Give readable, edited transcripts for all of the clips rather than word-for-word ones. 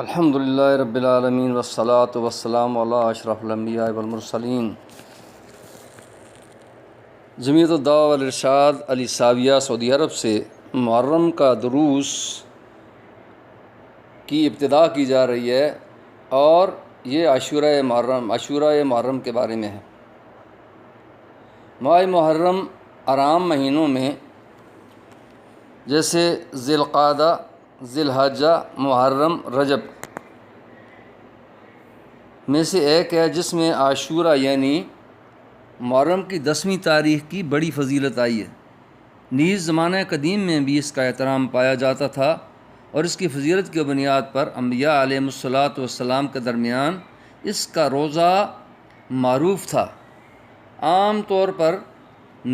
الحمدللہ رب العالمین والصلاة والسلام علی اشرف الانبیاء والمرسلین۔ جمعیت الدعوہ والارشاد علی ساویہ سعودی عرب سے محرم کا دروس کی ابتدا کی جا رہی ہے، اور یہ عاشورہ محرم کے بارے میں ہے۔ ماہ محرم آرام مہینوں میں جیسے ذی القعدہ، ذی الحجہ، محرم، رجب میں سے ایک ہے، جس میں عاشورہ یعنی محرم کی 10ویں تاریخ کی بڑی فضیلت آئی ہے۔ نیز زمانہ قدیم میں بھی اس کا احترام پایا جاتا تھا، اور اس کی فضیلت کی بنیاد پر انبیاء علیہم الصلاۃ والسلام کے درمیان اس کا روزہ معروف تھا۔ عام طور پر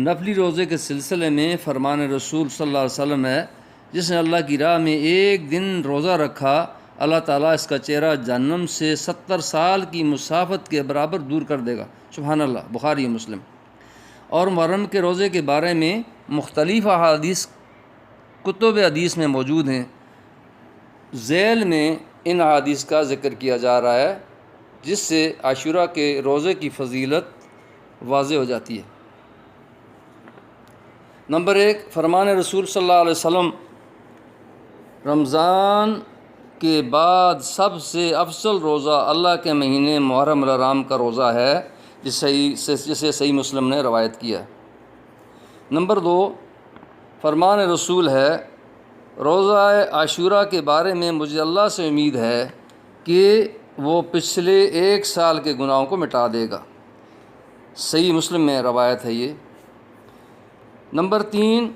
نفلی روزے کے سلسلے میں فرمان رسول صلی اللہ علیہ وسلم ہے، جس نے اللہ کی راہ میں ایک دن روزہ رکھا، اللہ تعالیٰ اس کا چہرہ جہنم سے 70 سال کی مسافت کے برابر دور کر دے گا۔ سبحان اللہ، بخاری و مسلم۔ اور محرم کے روزے کے بارے میں مختلف احادیث کتب حدیث میں موجود ہیں۔ ذیل میں ان احادیث کا ذکر کیا جا رہا ہے، جس سے عاشورہ کے روزے کی فضیلت واضح ہو جاتی ہے۔ نمبر 1، فرمان رسول صلی اللہ علیہ وسلم، رمضان کے بعد سب سے افضل روزہ اللہ کے مہینے محرم الحرام کا روزہ ہے، جسے صحیح مسلم نے روایت کیا۔ نمبر 2، فرمان رسول ہے، روزہ عاشورہ کے بارے میں مجھے اللہ سے امید ہے کہ وہ پچھلے 1 سال کے گناہوں کو مٹا دے گا۔ صحیح مسلم میں روایت ہے یہ۔ نمبر 3،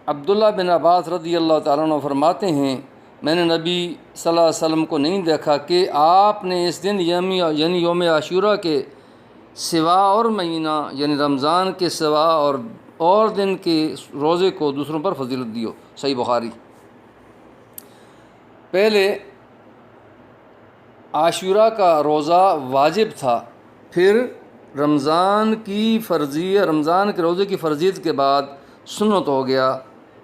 عبداللہ بن عباس رضی اللہ تعالیٰ عنہ فرماتے ہیں، میں نے نبی صلی اللہ علیہ وسلم کو نہیں دیکھا کہ آپ نے اس دن یعنی یوم عاشورہ کے سوا اور مہینہ یعنی رمضان کے سوا اور دن کے روزے کو دوسروں پر فضیلت دی ہو۔ صحیح بخاری۔ پہلے عاشورہ کا روزہ واجب تھا، پھر رمضان کے روزے کی فرضیت کے بعد سنت ہو گیا،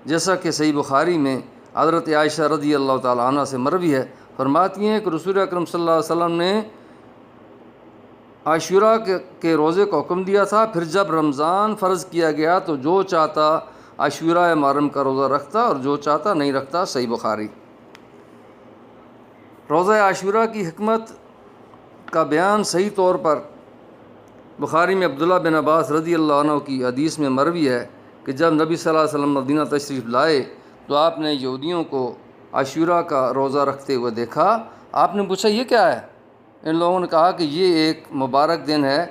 جیسا کہ صحیح بخاری میں حضرت عائشہ رضی اللہ تعالیٰ عنہ سے مروی ہے۔ فرماتی ہیں کہ رسول اکرم صلی اللہ علیہ وسلم نے عاشورہ کے روزے کو حکم دیا تھا، پھر جب رمضان فرض کیا گیا تو جو چاہتا عاشورہ محرم کا روزہ رکھتا اور جو چاہتا نہیں رکھتا۔ صحیح بخاری۔ روزہ عاشورہ کی حکمت کا بیان صحیح طور پر بخاری میں عبداللہ بن عباس رضی اللہ عنہ کی حدیث میں مروی ہے کہ جب نبی صلی اللہ علیہ وسلم مدینہ تشریف لائے تو آپ نے یہودیوں کو عاشورہ کا روزہ رکھتے ہوئے دیکھا۔ آپ نے پوچھا، یہ کیا ہے؟ ان لوگوں نے کہا کہ یہ ایک مبارک دن ہے،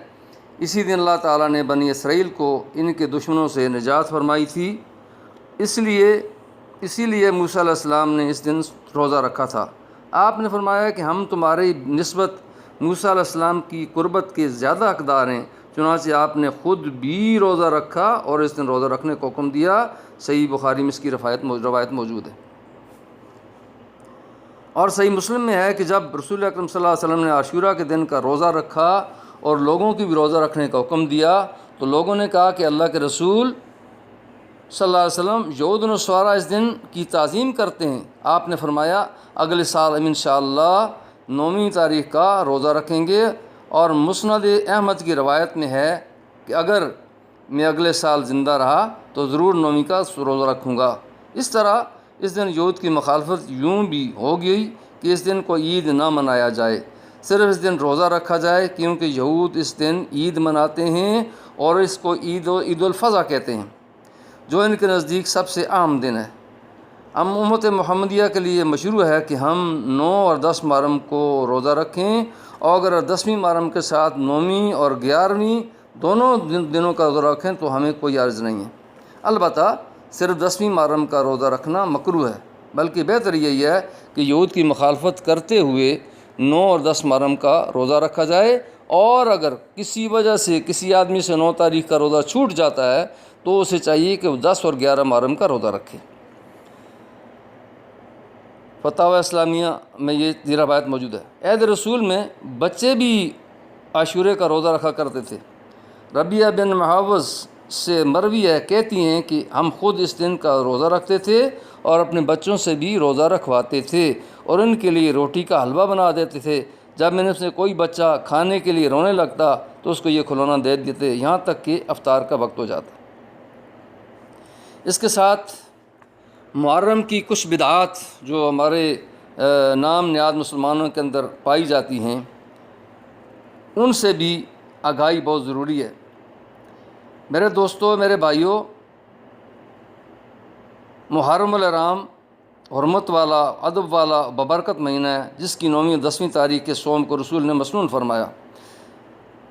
اسی دن اللہ تعالیٰ نے بنی اسرائیل کو ان کے دشمنوں سے نجات فرمائی تھی، اسی لیے موسیٰ علیہ السلام نے اس دن روزہ رکھا تھا۔ آپ نے فرمایا کہ ہم تمہاری نسبت موسیٰ علیہ السلام کی قربت کے زیادہ حقدار ہیں، چنانچہ آپ نے خود بھی روزہ رکھا اور اس دن روزہ رکھنے کو حکم دیا۔ صحیح بخاری میں اس کی روایت موجود ہے۔ اور صحیح مسلم میں ہے کہ جب رسول اکرم صلی اللہ علیہ وسلم نے عاشورہ کے دن کا روزہ رکھا اور لوگوں کی بھی روزہ رکھنے کا حکم دیا تو لوگوں نے کہا کہ اللہ کے رسول صلی اللہ علیہ وسلم، یہود و نصارہ اس دن کی تعظیم کرتے ہیں۔ آپ نے فرمایا، اگلے سال ہم انشاءاللہ 9ویں تاریخ کا روزہ رکھیں گے۔ اور مسند احمد کی روایت میں ہے کہ اگر میں اگلے سال زندہ رہا تو ضرور 9ویں کا روزہ رکھوں گا۔ اس طرح اس دن یہود کی مخالفت یوں بھی ہو گئی کہ اس دن کو عید نہ منایا جائے، صرف اس دن روزہ رکھا جائے، کیونکہ یہود اس دن عید مناتے ہیں اور اس کو عید الفضح کہتے ہیں، جو ان کے نزدیک سب سے اہم دن ہے۔ امت محمدیہ کے لیے مشروع ہے کہ ہم 9 اور 10 محرم کو روزہ رکھیں، اور اگر 10ویں محرم کے ساتھ 9ویں اور 11ویں دونوں دنوں کا روزہ رکھیں تو ہمیں کوئی عرض نہیں ہے۔ البتہ صرف 10ویں محرم کا روزہ رکھنا مکروہ ہے، بلکہ بہتر یہی ہے کہ یہود کی مخالفت کرتے ہوئے 9 اور 10 محرم کا روزہ رکھا جائے، اور اگر کسی وجہ سے کسی آدمی سے 9 تاریخ کا روزہ چھوٹ جاتا ہے تو اسے چاہیے کہ وہ 10 اور 11 محرم کا روزہ رکھے۔ فتاوی اسلامیہ میں یہ روایت موجود ہے۔ عہد رسول میں بچے بھی عاشورے کا روزہ رکھا کرتے تھے۔ ربیعہ بن محوذ سے مروی ہے، کہتی ہیں کہ ہم خود اس دن کا روزہ رکھتے تھے اور اپنے بچوں سے بھی روزہ رکھواتے تھے اور ان کے لیے روٹی کا حلوہ بنا دیتے تھے۔ جب میں نے سے کوئی بچہ کھانے کے لیے رونے لگتا تو اس کو یہ کھلونا دے دیتے، یہاں تک کہ افطار کا وقت ہو جاتا۔ اس کے ساتھ محرم کی کچھ بدعات جو ہمارے نام نہاد مسلمانوں کے اندر پائی جاتی ہیں، ان سے بھی آگاہی بہت ضروری ہے۔ میرے دوستو، میرے بھائیوں، محرم الحرام حرمت والا، ادب والا، ببرکت مہینہ ہے، جس کی 9ویں اور 10ویں تاریخ کے صوم کو رسول نے مسنون فرمایا،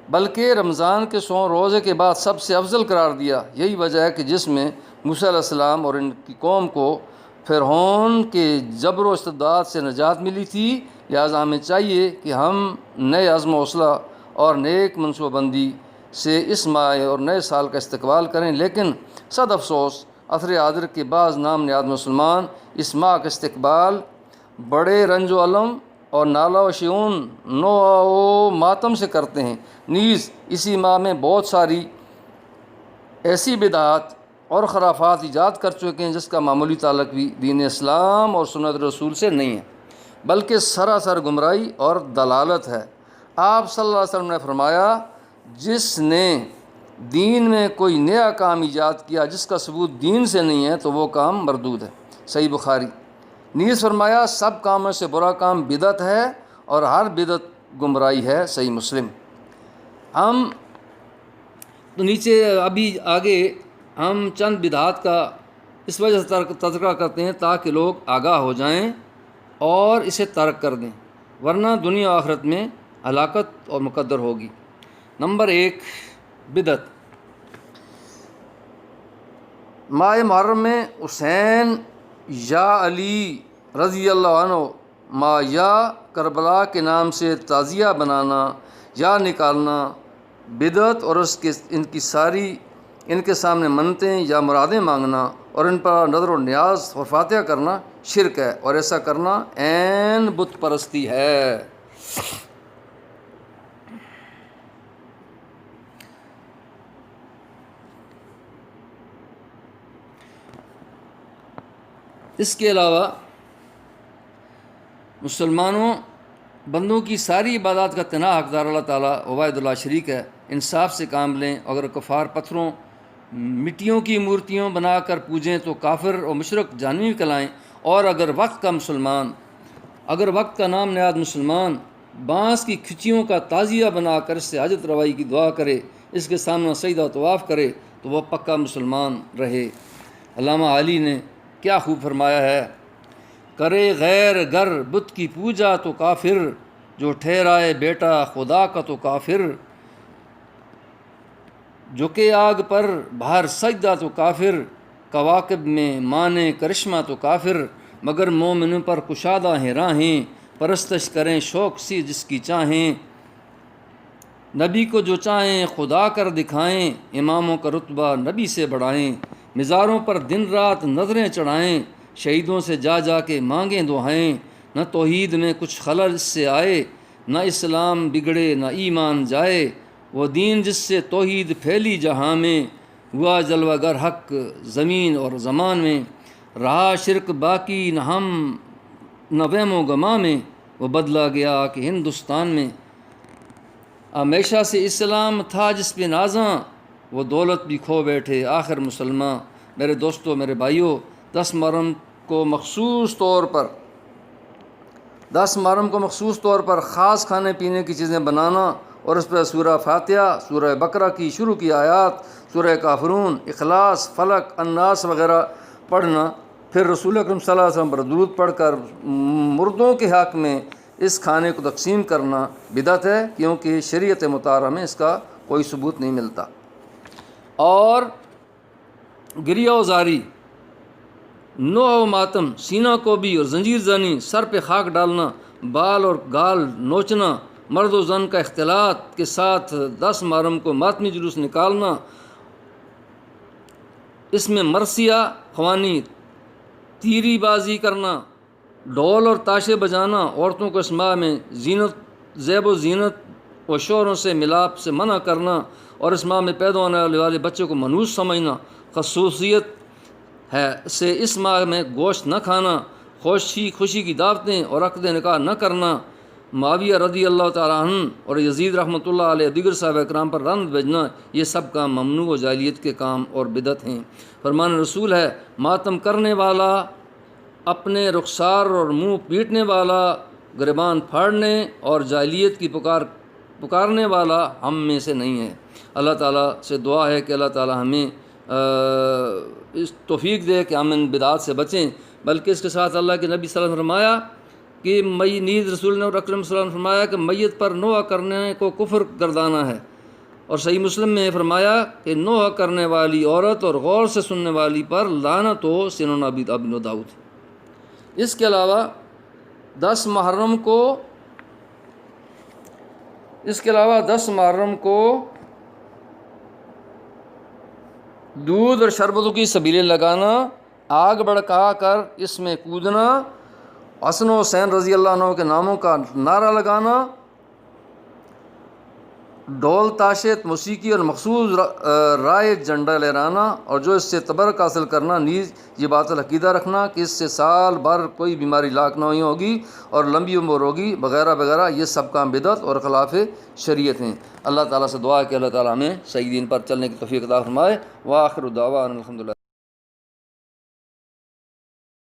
بلکہ رمضان کے 100 روزے کے بعد سب سے افضل قرار دیا۔ یہی وجہ ہے کہ جس میں موسیٰ علیہ السلام اور ان کی قوم کو فرعون کے جبر و استبداد سے نجات ملی تھی، لہٰذا ہمیں چاہیے کہ ہم نئے عزم و حوصلہ اور نیک منصوبہ بندی سے اس ماہ اور نئے سال کا استقبال کریں۔ لیکن صد افسوس، عصر حاضر کے بعض نام نہاد مسلمان اس ماہ کا استقبال بڑے رنج و علم اور نالہ و شیون، نوح و ماتم سے کرتے ہیں۔ نیز اسی ماہ میں بہت ساری ایسی بدعات اور خرافات ایجاد کر چکے ہیں جس کا معمولی تعلق بھی دین اسلام اور سنت رسول سے نہیں ہے، بلکہ سراسر گمراہی اور دلالت ہے۔ آپ صلی اللہ علیہ وسلم نے فرمایا، جس نے دین میں کوئی نیا کام ایجاد کیا جس کا ثبوت دین سے نہیں ہے تو وہ کام مردود ہے۔ صحیح بخاری۔ نیز فرمایا، سب کاموں سے برا کام بدعت ہے اور ہر بدعت گمراہی ہے۔ صحیح مسلم۔ ہم تو نیچے ابھی آگے ہم چند بدعات کا اس وجہ سے تذکرہ کرتے ہیں تاکہ لوگ آگاہ ہو جائیں اور اسے ترک کر دیں، ورنہ دنیا و آخرت میں ہلاکت اور مقدر ہوگی۔ نمبر 1، بدعت۔ ماہ محرم میں حسین یا علی رضی اللہ عنہ یا کربلا کے نام سے تعزیہ بنانا یا نکالنا بدعت، اور ان کے سامنے منتیں یا مرادیں مانگنا اور ان پر نظر و نیاز اور فاتحہ کرنا شرک ہے، اور ایسا کرنا عین بت پرستی ہے۔ اس کے علاوہ مسلمانوں بندوں کی ساری عبادات کا تنہا حقدار اللہ تعالیٰ واحد اللہ شریک ہے۔ انصاف سے کام لیں، اگر کفار پتھروں مٹیوں کی مورتیوں بنا کر پوجیں تو کافر اور مشرک جہنمی کہلائیں، اور اگر وقت کا نام نہاد مسلمان بانس کی کھچیوں کا تعزیہ بنا کر اس سے حاجت روائی کی دعا کرے، اس کے سامنے سجدہ و طواف کرے تو وہ پکا مسلمان رہے۔ علامہ علی نے کیا خوب فرمایا ہے، کرے غیر گر بت کی پوجا تو کافر، جو ٹھہرائے بیٹا خدا کا تو کافر، جھکے آگ پر باہر سجدہ تو کافر، کواکب میں مانے کرشمہ تو کافر، مگر مومن پر کشادہ ہیں راہیں، پرستش کریں شوق سی جس کی چاہیں، نبی کو جو چاہیں خدا کر دکھائیں، اماموں کا رتبہ نبی سے بڑھائیں، مزاروں پر دن رات نظریں چڑھائیں، شہیدوں سے جا جا کے مانگیں دعائیں، نہ توحید میں کچھ خلل اس سے آئے، نہ اسلام بگڑے نہ ایمان جائے، وہ دین جس سے توحید پھیلی جہاں میں، ہوا جلوہ گر حق زمین اور زمان میں، رہا شرک باقی نہ ہم نہ وہم و گما میں، وہ بدلا گیا کہ ہندوستان میں، ہمیشہ سے اسلام تھا جس پہ نازاں، وہ دولت بھی کھو بیٹھے آخر مسلمان۔ میرے دوستو، میرے بھائیوں، 10 محرم کو مخصوص طور پر خاص کھانے پینے کی چیزیں بنانا اور اس پر سورہ فاتحہ، سورہ بقرہ کی شروع کی آیات، سورہ کافرون، اخلاص، فلق، الناس وغیرہ پڑھنا، پھر رسول اکرم صلی اللہ علیہ وسلم پر درود پڑھ کر مردوں کے حق میں اس کھانے کو تقسیم کرنا بدعت ہے، کیونکہ شریعت مطہرہ میں اس کا کوئی ثبوت نہیں ملتا۔ اور گریہ و زاری، نوح و ماتم، سینہ کو بھی اور زنجیر زنی، سر پہ خاک ڈالنا، بال اور گال نوچنا، مرد و زن کا اختلاط کے ساتھ 10 محرم کو ماتمی جلوس نکالنا، اس میں مرثیہ خوانی، تیری بازی کرنا، ڈھول اور تاشے بجانا، عورتوں کو اس ماہ میں زیب و زینت اور شوہروں سے ملاپ سے منع کرنا اور اس ماہ میں پیدا ہونے والے بچے کو منحوس سمجھنا خصوصیت ہے سے اس ماہ میں گوشت نہ کھانا، خوشی کی دعوتیں اور عقد نکاح نہ کرنا، معاویہ رضی اللہ تعالیٰ عنہ اور یزید رحمۃ اللہ علیہ دیگر صحابہ کرام پر رنت بھیجنا، یہ سب کام ممنوع و جاہلیت کے کام اور بدعت ہیں۔ فرمان رسول ہے، ماتم کرنے والا، اپنے رخسار اور منہ پیٹنے والا، گریبان پھاڑنے اور جاہلیت کی پکارنے والا ہم میں سے نہیں ہے۔ اللہ تعالیٰ سے دعا ہے کہ اللہ تعالیٰ ہمیں اس توفیق دے کہ ہم ان بدعات سے بچیں، بلکہ اس کے ساتھ اللہ کے نبی صلی اللہ علیہ وسلم نے فرمایا کہ رسول نے اکرم صلی اللہ علیہ وسلم نے فرمایا کہ میت پر نوحہ کرنے کو کفر گردانا ہے، اور صحیح مسلم میں فرمایا کہ نوحہ کرنے والی عورت اور غور سے سننے والی پر لعنت ہو، سنن ابی داؤد۔ اس کے علاوہ 10 محرم کو دودھ اور شربتوں کی سبیلیں لگانا، آگ بھڑکا کر اس میں کودنا، حسن و حسین رضی اللہ عنہ کے ناموں کا نعرہ لگانا، ڈھول تاشت موسیقی اور مخصوص رائے جھنڈا لہرانا، اور جو اس سے تبرک حاصل کرنا، نیز یہ بات العقیدہ رکھنا کہ اس سے سال بھر کوئی بیماری لاحق نہ ہوئی ہوگی اور لمبی عمر ہوگی وغیرہ وغیرہ، یہ سب کام بدعت اور خلاف شریعت ہیں۔ اللہ تعالیٰ سے دعا ہے کہ اللہ تعالیٰ ہمیں صحیح دین پر چلنے کی توفیق عطا فرمائے۔ وآخر دعوانا الحمدللہ۔